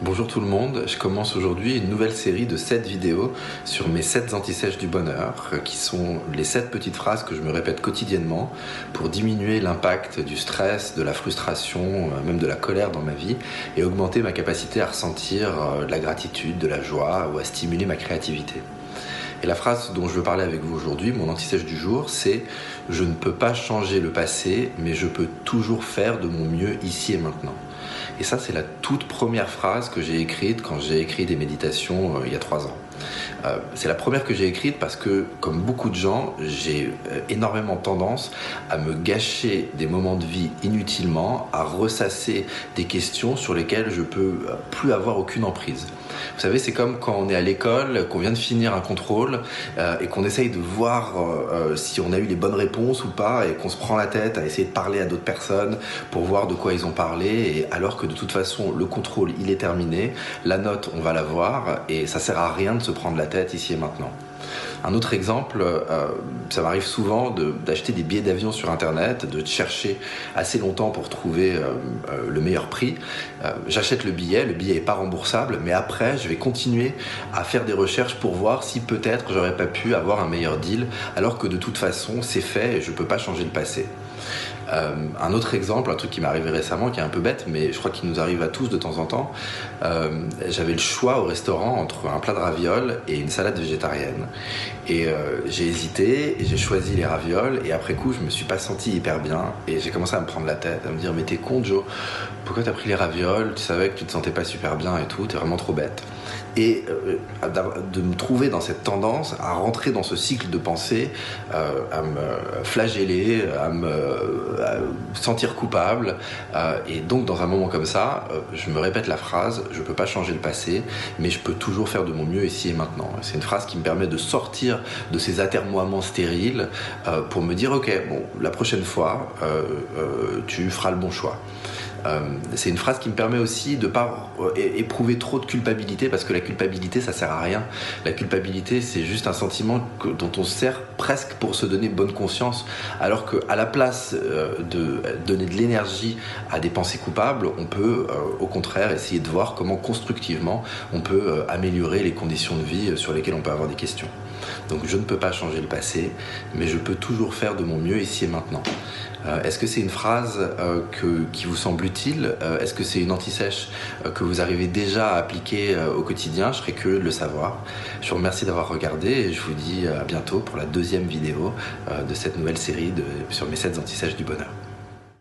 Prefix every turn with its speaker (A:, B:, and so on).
A: Bonjour tout le monde, je commence aujourd'hui une nouvelle série de 7 vidéos sur mes 7 antisèches du bonheur, qui sont les 7 petites phrases que je me répète quotidiennement pour diminuer l'impact du stress, de la frustration, même de la colère dans ma vie et augmenter ma capacité à ressentir de la gratitude, de la joie ou à stimuler ma créativité. Et la phrase dont je veux parler avec vous aujourd'hui, mon antisèche du jour, c'est « Je ne peux pas changer le passé, mais je peux toujours faire de mon mieux ici et maintenant ». Et ça, c'est la toute première phrase que j'ai écrite quand j'ai écrit des méditations il y a 3 ans. C'est la première que j'ai écrite parce que, comme beaucoup de gens, j'ai énormément tendance à me gâcher des moments de vie inutilement, à ressasser des questions sur lesquelles je peux plus avoir aucune emprise. Vous savez, c'est comme quand on est à l'école, qu'on vient de finir un contrôle et qu'on essaye de voir si on a eu les bonnes réponses ou pas et qu'on se prend la tête à essayer de parler à d'autres personnes pour voir de quoi ils ont parlé, et alors que de toute façon le contrôle il est terminé, la note on va la voir et ça sert à rien de se prendre la tête ici et maintenant. Un autre exemple, ça m'arrive souvent d'acheter des billets d'avion sur internet, de chercher assez longtemps pour trouver le meilleur prix. J'achète le billet n'est pas remboursable, mais après je vais continuer à faire des recherches pour voir si peut-être j'aurais pas pu avoir un meilleur deal, alors que de toute façon c'est fait et je peux pas changer le passé. Un autre exemple, un truc qui m'est arrivé récemment, qui est un peu bête, mais je crois qu'il nous arrive à tous de temps en temps. J'avais le choix au restaurant entre un plat de ravioles et une salade végétarienne. Et j'ai hésité, et j'ai choisi les ravioles, et après coup, je me suis pas senti hyper bien, et j'ai commencé à me prendre la tête, à me dire « Mais t'es con, Joe, pourquoi t'as pris les ravioles? Tu savais que tu te sentais pas super bien et tout, t'es vraiment trop bête. » Et de me trouver dans cette tendance à rentrer dans ce cycle de pensée, à me flageller, à me sentir coupable, et donc dans un moment comme ça, je me répète la phrase « Je peux pas changer le passé, mais je peux toujours faire de mon mieux ici et maintenant ». C'est une phrase qui me permet de sortir de ces atermoiements stériles pour me dire « Ok, bon, la prochaine fois, tu feras le bon choix ». C'est une phrase qui me permet aussi de ne pas éprouver trop de culpabilité, parce que la culpabilité ça sert à rien. La culpabilité c'est juste un sentiment dont on se sert presque pour se donner bonne conscience, alors qu'à la place de donner de l'énergie à des pensées coupables, on peut au contraire essayer de voir comment constructivement on peut améliorer les conditions de vie sur lesquelles on peut avoir des questions. Donc je ne peux pas changer le passé, mais je peux toujours faire de mon mieux ici et maintenant. Est-ce que c'est une phrase qui vous semble utile? Est-ce que c'est une antisèche que vous arrivez déjà à appliquer au quotidien? Je serais curieux de le savoir. Je vous remercie d'avoir regardé et je vous dis à bientôt pour la 2e vidéo de cette nouvelle série sur mes 7 antisèches du bonheur.